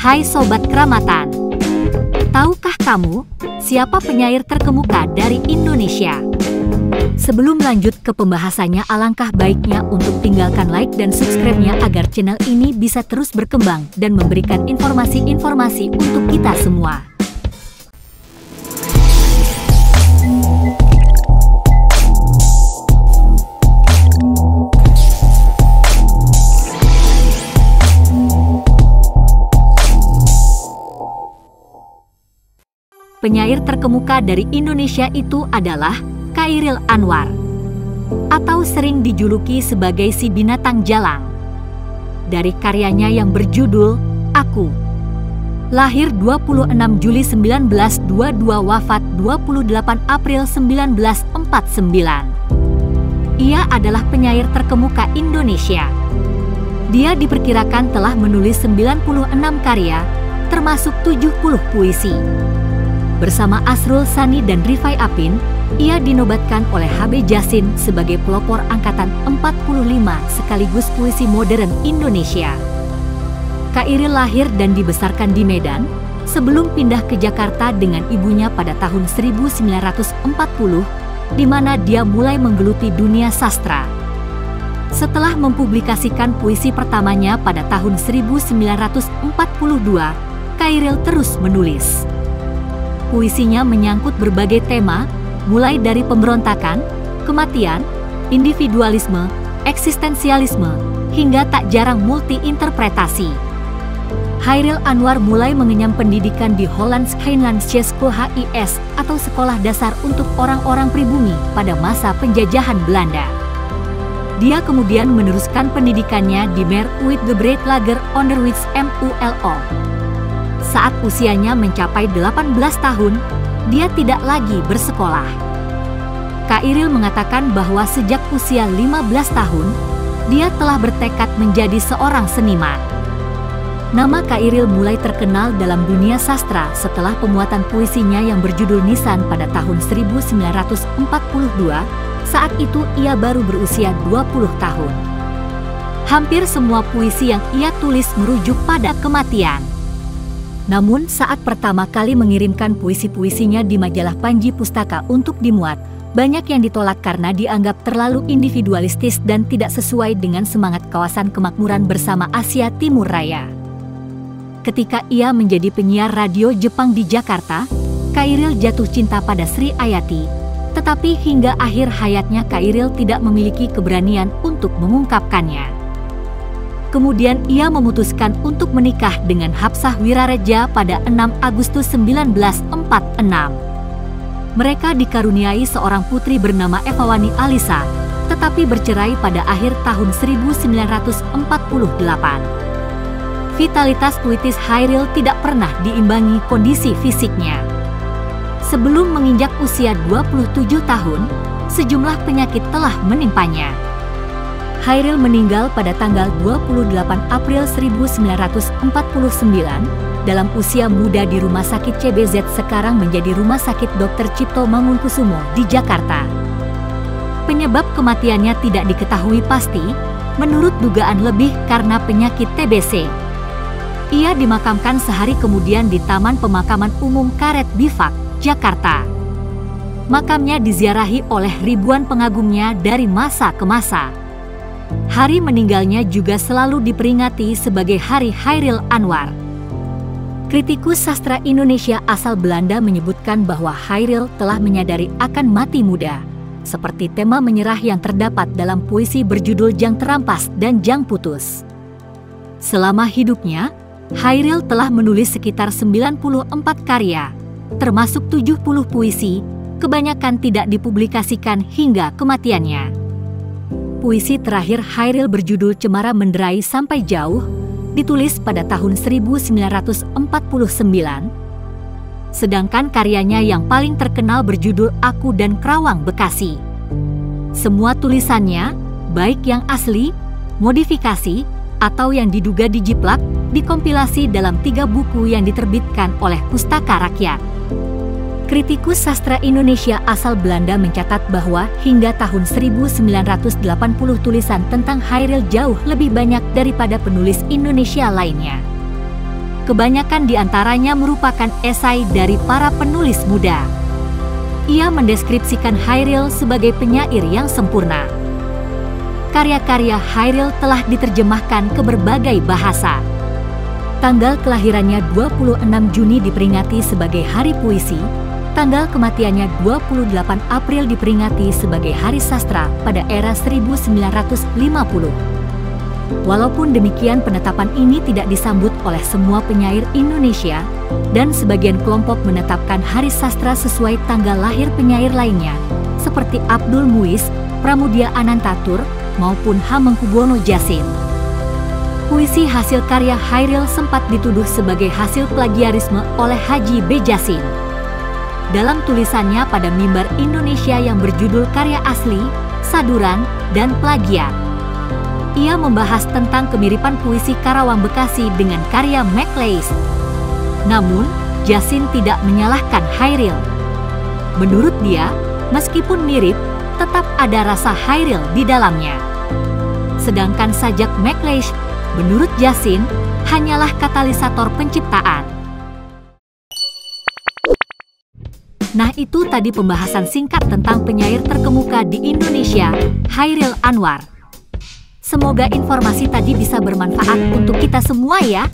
Hai Sobat Keramatan, tahukah kamu siapa penyair terkemuka dari Indonesia? Sebelum lanjut ke pembahasannya, alangkah baiknya untuk tinggalkan like dan subscribe-nya agar channel ini bisa terus berkembang dan memberikan informasi-informasi untuk kita semua. Penyair terkemuka dari Indonesia itu adalah Chairil Anwar, atau sering dijuluki sebagai si binatang jalang. Dari karyanya yang berjudul Aku. Lahir 26 Juli 1922, wafat 28 April 1949. Ia adalah penyair terkemuka Indonesia. Dia diperkirakan telah menulis 96 karya, termasuk 70 puisi. Bersama Asrul Sani dan Rifai Apin, ia dinobatkan oleh HB Jasin sebagai pelopor angkatan 45 sekaligus puisi modern Indonesia. Chairil lahir dan dibesarkan di Medan, sebelum pindah ke Jakarta dengan ibunya pada tahun 1940, di mana dia mulai menggeluti dunia sastra. Setelah mempublikasikan puisi pertamanya pada tahun 1942, Chairil terus menulis. Puisinya menyangkut berbagai tema, mulai dari pemberontakan, kematian, individualisme, eksistensialisme, hingga tak jarang multi-interpretasi. Chairil Anwar mulai mengenyam pendidikan di Hollands Heinlandse School HIS atau Sekolah Dasar untuk Orang-orang Pribumi pada masa penjajahan Belanda. Dia kemudian meneruskan pendidikannya di Meer Uitgebreid Lager Onderwijs MULO. Saat usianya mencapai 18 tahun, dia tidak lagi bersekolah. Chairil mengatakan bahwa sejak usia 15 tahun, dia telah bertekad menjadi seorang seniman. Nama Chairil mulai terkenal dalam dunia sastra setelah pemuatan puisinya yang berjudul Nisan pada tahun 1942, saat itu ia baru berusia 20 tahun. Hampir semua puisi yang ia tulis merujuk pada kematian. Namun saat pertama kali mengirimkan puisi-puisinya di majalah Panji Pustaka untuk dimuat, banyak yang ditolak karena dianggap terlalu individualistis dan tidak sesuai dengan semangat kawasan kemakmuran bersama Asia Timur Raya. Ketika ia menjadi penyiar radio Jepang di Jakarta, Chairil jatuh cinta pada Sri Ayati, tetapi hingga akhir hayatnya Chairil tidak memiliki keberanian untuk mengungkapkannya. Kemudian ia memutuskan untuk menikah dengan Hapsah Wirareja pada 6 Agustus 1946. Mereka dikaruniai seorang putri bernama Evawani Alisa, tetapi bercerai pada akhir tahun 1948. Vitalitas puitis Chairil tidak pernah diimbangi kondisi fisiknya. Sebelum menginjak usia 27 tahun, sejumlah penyakit telah menimpanya. Chairil meninggal pada tanggal 28 April 1949 dalam usia muda di Rumah Sakit CBZ, sekarang menjadi Rumah Sakit Dr. Cipto Mangunkusumo di Jakarta. Penyebab kematiannya tidak diketahui pasti, menurut dugaan lebih karena penyakit TBC. Ia dimakamkan sehari kemudian di Taman Pemakaman Umum Karet Bifak, Jakarta. Makamnya diziarahi oleh ribuan pengagumnya dari masa ke masa. Hari meninggalnya juga selalu diperingati sebagai Hari Chairil Anwar. Kritikus sastra Indonesia asal Belanda menyebutkan bahwa Chairil telah menyadari akan mati muda, seperti tema menyerah yang terdapat dalam puisi berjudul Jang Terampas dan Jang Putus. Selama hidupnya, Chairil telah menulis sekitar 94 karya, termasuk 70 puisi, kebanyakan tidak dipublikasikan hingga kematiannya. Puisi terakhir Chairil berjudul Cemara Menderai Sampai Jauh, ditulis pada tahun 1949. Sedangkan karyanya yang paling terkenal berjudul Aku dan Kerawang Bekasi. Semua tulisannya, baik yang asli, modifikasi, atau yang diduga dijiplak, dikompilasi dalam 3 buku yang diterbitkan oleh Pustaka Rakyat. Kritikus sastra Indonesia asal Belanda mencatat bahwa hingga tahun 1980 tulisan tentang Chairil jauh lebih banyak daripada penulis Indonesia lainnya. Kebanyakan di antaranya merupakan esai dari para penulis muda. Ia mendeskripsikan Hairil sebagai penyair yang sempurna. Karya-karya Hairil telah diterjemahkan ke berbagai bahasa. Tanggal kelahirannya 26 Juni diperingati sebagai Hari Puisi, tanggal kematiannya 28 April diperingati sebagai Hari Sastra pada era 1950. Walaupun demikian, penetapan ini tidak disambut oleh semua penyair Indonesia, dan sebagian kelompok menetapkan Hari Sastra sesuai tanggal lahir penyair lainnya, seperti Abdul Muiz, Pramudia Anantatur, maupun Hamengkubuwono Jassin. Puisi hasil karya Hairil sempat dituduh sebagai hasil plagiarisme oleh Haji B. Jassin. Dalam tulisannya pada Mimbar Indonesia yang berjudul Karya Asli, Saduran, dan Plagiat, ia membahas tentang kemiripan puisi Karawang Bekasi dengan karya McLeish. Namun, Jassin tidak menyalahkan Hairil. Menurut dia, meskipun mirip, tetap ada rasa Hairil di dalamnya. Sedangkan sajak McLeish, menurut Jassin, hanyalah katalisator penciptaan. Nah, itu tadi pembahasan singkat tentang penyair terkemuka di Indonesia, Hairil Anwar. Semoga informasi tadi bisa bermanfaat untuk kita semua ya.